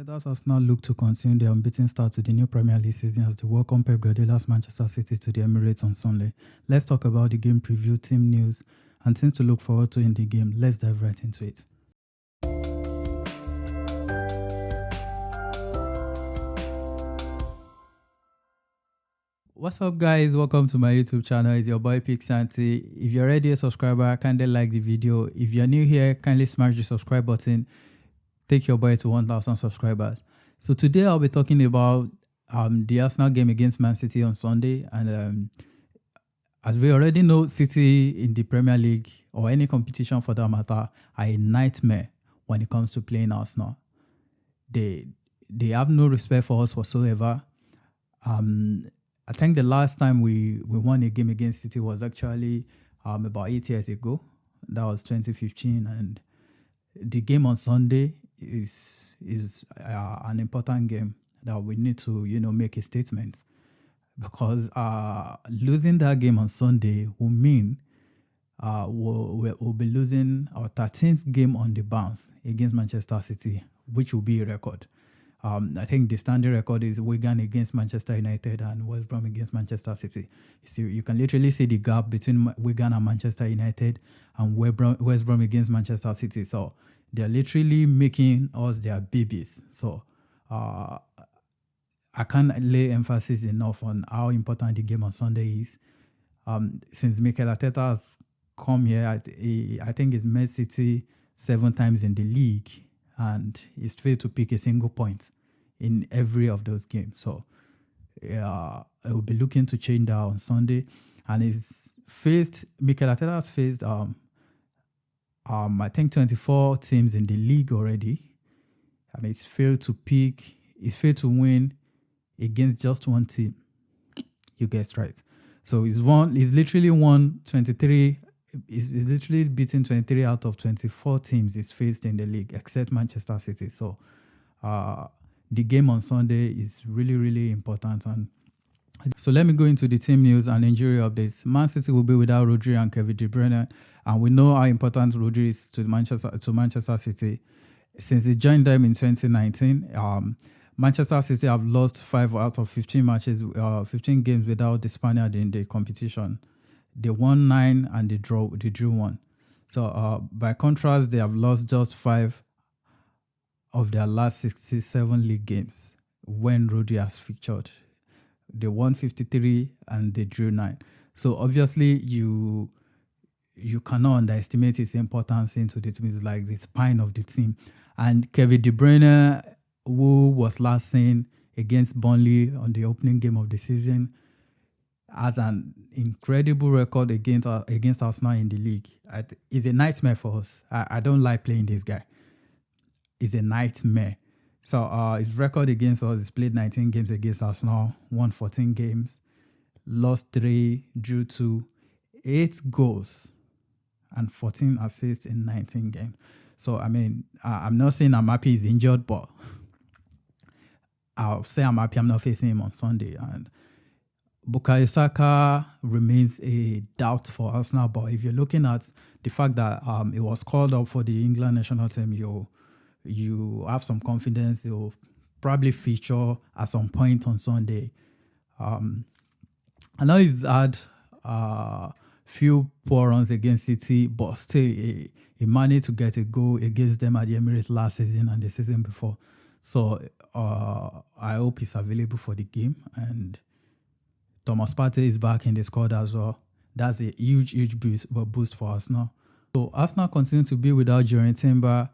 Arteta's Arsenal look to continue their unbeaten start to the new Premier League season as they welcome Pep Guardiola's Manchester City to the Emirates on Sunday. Let's talk about the game preview, team news, and things to look forward to in the game. Let's dive right into it. What's up, guys? Welcome to my YouTube channel. It's your boy Pixanti. If you're already a subscriber, kindly like the video. If you're new here, kindly smash the subscribe button. Take your boy to 1,000 subscribers. So today I'll be talking about the Arsenal game against Man City on Sunday. And as we already know, City in the Premier League or any competition for that matter are a nightmare when it comes to playing Arsenal. They have no respect for us whatsoever. I think the last time we won a game against City was actually about 8 years ago. That was 2015, and the game on Sunday is an important game that we need to make a statement, because losing that game on Sunday will mean we'll be losing our 13th game on the bounce against Manchester City, which will be a record. I think the standing record is Wigan against Manchester United and West Brom against Manchester City. So you can literally see the gap between Wigan and Manchester United and West Brom against Manchester City. So they're literally making us their babies. So I can't lay emphasis enough on how important the game on Sunday is. Since Mikel Arteta has come here, I think he's met City 7 times in the league, and he's failed to pick a single point in every of those games. So I will be looking to change that on Sunday. And Mikel Arteta has faced I think 24 teams in the league already, and he's failed to win against just one team. You guessed right. So he's literally won 23. He's literally beaten 23 out of 24 teams he's faced in the league, except Manchester City. So the game on Sunday is really, really important. And so let me go into the team news and injury updates. Man City will be without Rodri and Kevin De Bruyne, and we know how important Rodri is to Manchester City. Since he joined them in 2019, Manchester City have lost 5 out of 15 matches, 15 games without the Spaniard in the competition. They won 9 and they drew 1. So by contrast, they have lost just 5 of their last 67 league games when Rodri has featured. They won 53 and they drew 9. So obviously you cannot underestimate his importance into the team. It's like the spine of the team. And Kevin De Bruyne, who was last seen against Burnley on the opening game of the season, has an incredible record against Arsenal in the league. It's a nightmare for us. I don't like playing this guy. It's a nightmare. So his record against us is played 19 games against Arsenal, won 14 games, lost 3, drew 2, 8 goals, and 14 assists in 19 games. So, I mean, I'm not saying I'm happy he's injured, but I'll say I'm happy I'm not facing him on Sunday. And Bukayo Saka remains a doubt for Arsenal, but if you're looking at the fact that it was called up for the England national team, you have some confidence he'll probably feature at some point on Sunday. I know he's had few poor runs against City, but still he managed to get a goal against them at the Emirates last season and the season before. So I hope he's available for the game, and Thomas Partey is back in the squad as well. That's a huge boost for Arsenal. So Arsenal continue to be without Jurgen Timber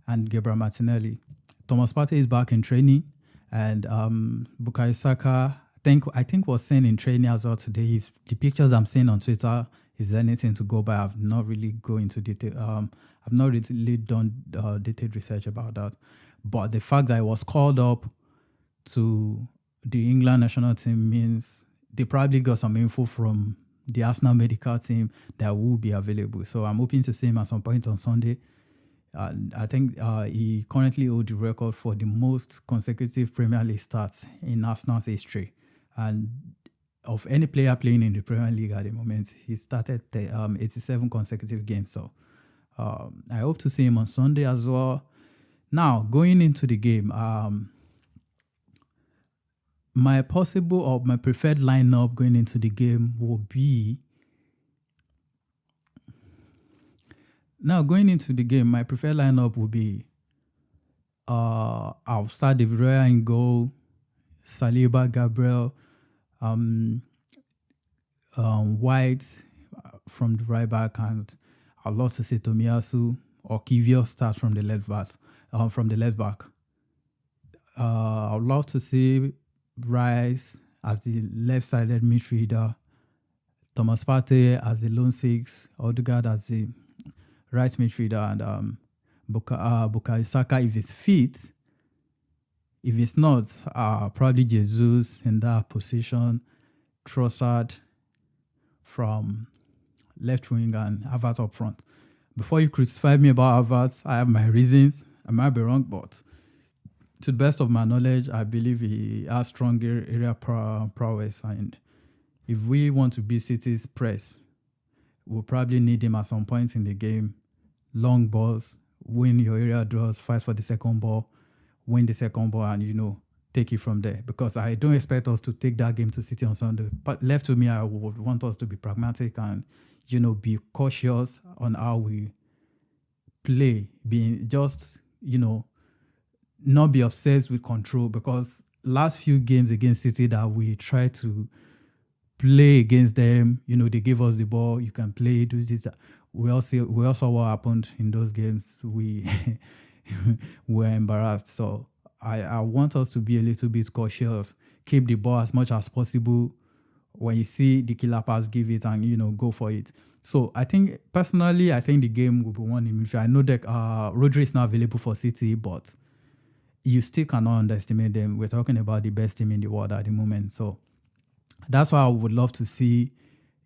and Gabriel Martinelli. Thomas Partey is back in training, and Bukayo Saka, I think was seen in training as well today. If the pictures I'm seeing on Twitter is anything to go by, I've not really go into detail. I've not really done detailed research about that. But the fact that I was called up to the England national team means they probably got some info from the Arsenal medical team that will be available. So I'm hoping to see him at some point on Sunday. I think he currently holds the record for the most consecutive Premier League starts in Arsenal's history. And of any player playing in the Premier League at the moment, he started 87 consecutive games. So I hope to see him on Sunday as well. Now, going into the game, my possible or my preferred lineup going into the game will be. Now, going into the game, my preferred lineup will be. I'll start De Vrij in goal, Saliba, Gabriel, White from the right back, and I'd love to see Tomiyasu or Kivio start from the left back. I'd love to see Rice as the left-sided midfielder, Thomas Partey as the lone six, Odegaard as the right midfielder, and Bukayo Saka if he's fit. If it's not, probably Jesus in that position, Trossard from left wing, and Havertz up front. Before you crucify me about Havertz, I have my reasons. I might be wrong, but to the best of my knowledge, I believe he has stronger area prowess. And if we want to beat City's press, we'll probably need him at some point in the game. Long balls, win your area draws, fight for the second ball, win the second ball, and, take it from there. Because I don't expect us to take that game to City on Sunday. But left to me, I would want us to be pragmatic and, be cautious on how we play. Being just, not be obsessed with control. Because last few games against City that we try to play against them, they give us the ball, you can play, do this. We all saw what happened in those games. We were embarrassed. So I want us to be a little bit cautious, keep the ball as much as possible. When you see the killer pass, give it and, go for it. So I think, personally, the game will be won in midfield. I know that Rodri is not available for City, but you still cannot underestimate them. We're talking about the best team in the world at the moment. So that's why I would love to see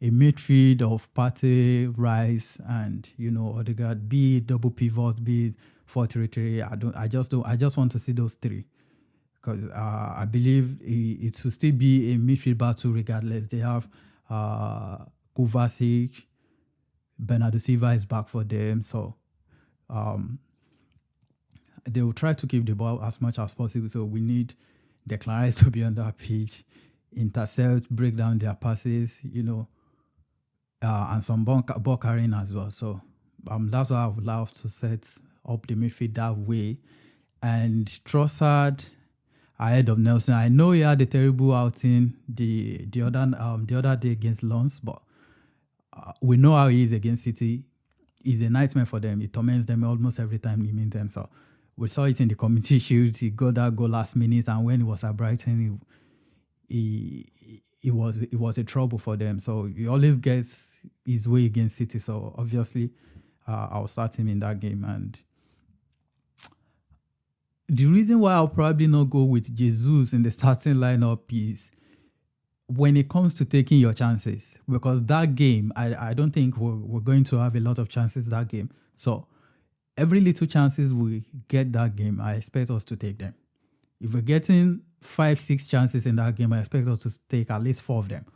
a midfield of Partey, Rice, and Odegaard, be it double pivot, be it 4-3-3. I just want to see those three, because I believe it will still be a midfield battle regardless. They have Kovacic, Bernardo Silva is back for them, so they will try to keep the ball as much as possible. So we need the Clarice to be on that pitch, intercept, break down their passes, and some ball carrying as well. So that's why I would love to set up the midfield that way. And Trossard ahead of Nelson. I know he had a terrible outing the other day against Lens, but we know how he is against City. He's a nightmare for them. He torments them almost every time he meets them. So we saw it in the Community Shield. He got that goal last minute, and when he was at Brighton, it was a trouble for them. So he always gets his way against City. So obviously, I'll start him in that game. And the reason why I'll probably not go with Jesus in the starting lineup is when it comes to taking your chances. Because that game, I don't think we're going to have a lot of chances that game. So every little chances we get that game, I expect us to take them. If we're getting 5-6 chances in that game, I expect us to take at least 4 of them.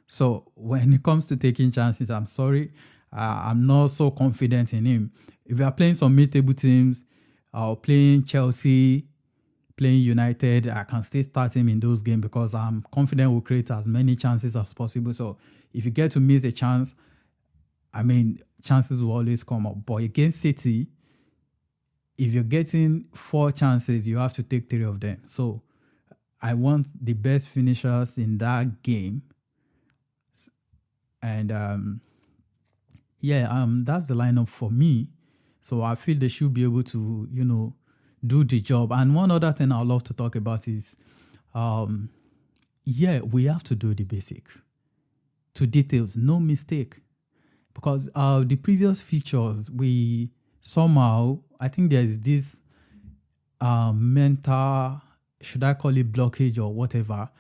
So when it comes to taking chances, I'm sorry, I'm not so confident in him. If we are playing some mid-table teams, playing Chelsea, playing United, I can still start him in those games because I'm confident we'll create as many chances as possible. So if you get to miss a chance, chances will always come up. But against City, if you're getting 4 chances, you have to take 3 of them. So I want the best finishers in that game. And that's the lineup for me. So I feel they should be able to, do the job. And one other thing I'd love to talk about is, we have to do the basics to details, no mistake. Because the previous features, we somehow, I think there's this mental, should I call it blockage or whatever.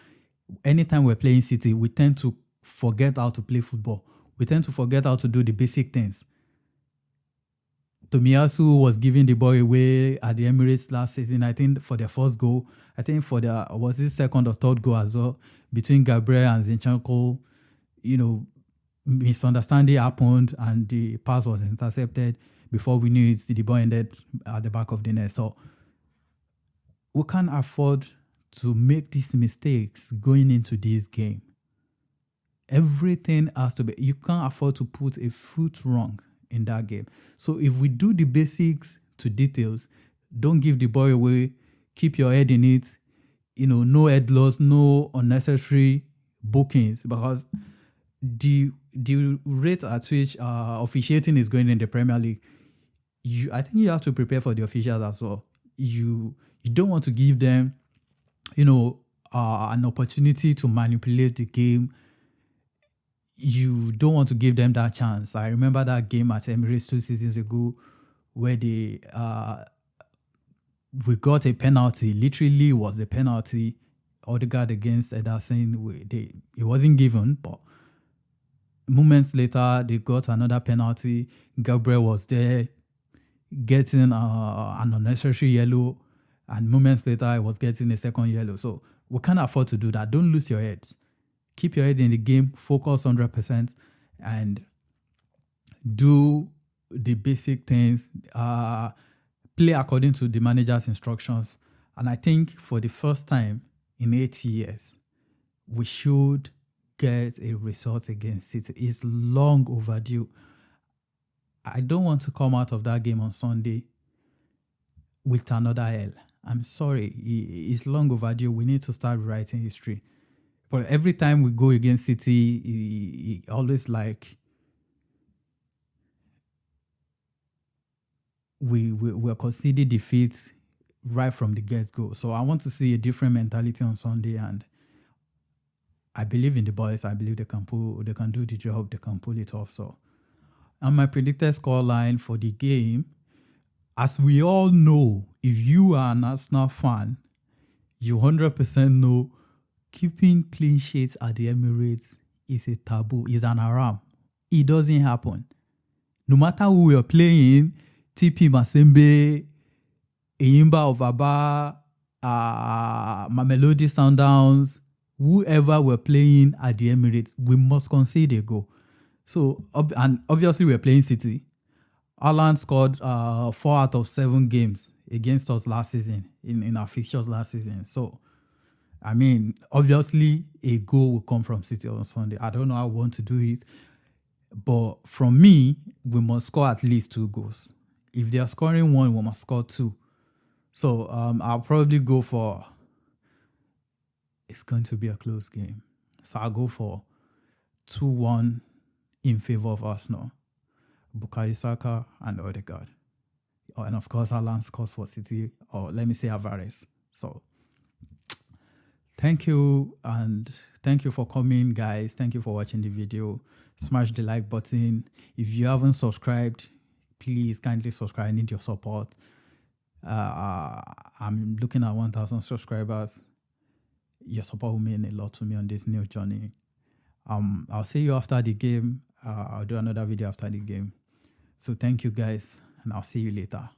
Anytime we're playing City, we tend to forget how to play football. We tend to forget how to do the basic things. Tomiyasu was giving the ball away at the Emirates last season, I think, for their first goal. I think for the, was it second or third goal as well, between Gabriel and Zinchenko, misunderstanding happened and the pass was intercepted. Before we knew it, the ball ended at the back of the net. So we can't afford to make these mistakes going into this game. Everything has to be, you can't afford to put a foot wrong in that game. So if we do the basics to details, don't give the ball away, keep your head in it, no head loss, no unnecessary bookings, because the rate at which officiating is going in the Premier League, I think you have to prepare for the officials as well. You don't want to give them, an opportunity to manipulate the game. You don't want to give them that chance. I remember that game at Emirates 2 seasons ago where we got a penalty. Literally was a penalty. Odegaard against Ederson. It wasn't given, but moments later they got another penalty. Gabriel was there getting an unnecessary yellow, and moments later I was getting a second yellow. So we can't afford to do that. Don't lose your heads. Keep your head in the game, focus 100%, and do the basic things. Play according to the manager's instructions. And I think for the first time in 8 years, we should get a result against City. It's long overdue. I don't want to come out of that game on Sunday with another L. I'm sorry. It's long overdue. We need to start writing history. But every time we go against City, he always we're conceding defeats right from the get-go. So I want to see a different mentality on Sunday, and I believe in the boys. I believe they can do the job, they can pull it off. So, and my predicted scoreline for the game, as we all know, if you are an Arsenal fan, you 100% know keeping clean sheets at the Emirates is a taboo, is an haram. It doesn't happen. No matter who we are playing, TP Masembe, Eyimba of Aba, Mamelodi Sundowns, whoever we're playing at the Emirates, we must concede a goal. So, and obviously we're playing City. Haaland scored 4 out of 7 games against us last season, in our fixtures last season. So, I mean, obviously a goal will come from City on Sunday. I don't know how I want to do it, but from me, we must score at least 2 goals. If they are scoring 1, we must score 2. So I'll probably go for, it's going to be a close game. So I'll go for 2-1 in favor of Arsenal. Bukayo Saka and Odegaard. And of course, Haaland scores for City, or let me say Havertz. So thank you, and thank you for coming, guys. Thank you for watching the video. Smash the like button. If you haven't subscribed, please kindly subscribe. I need your support. I'm looking at 1,000 subscribers. Your support will mean a lot to me on this new journey. I'll see you after the game. I'll do another video after the game. So thank you, guys, and I'll see you later.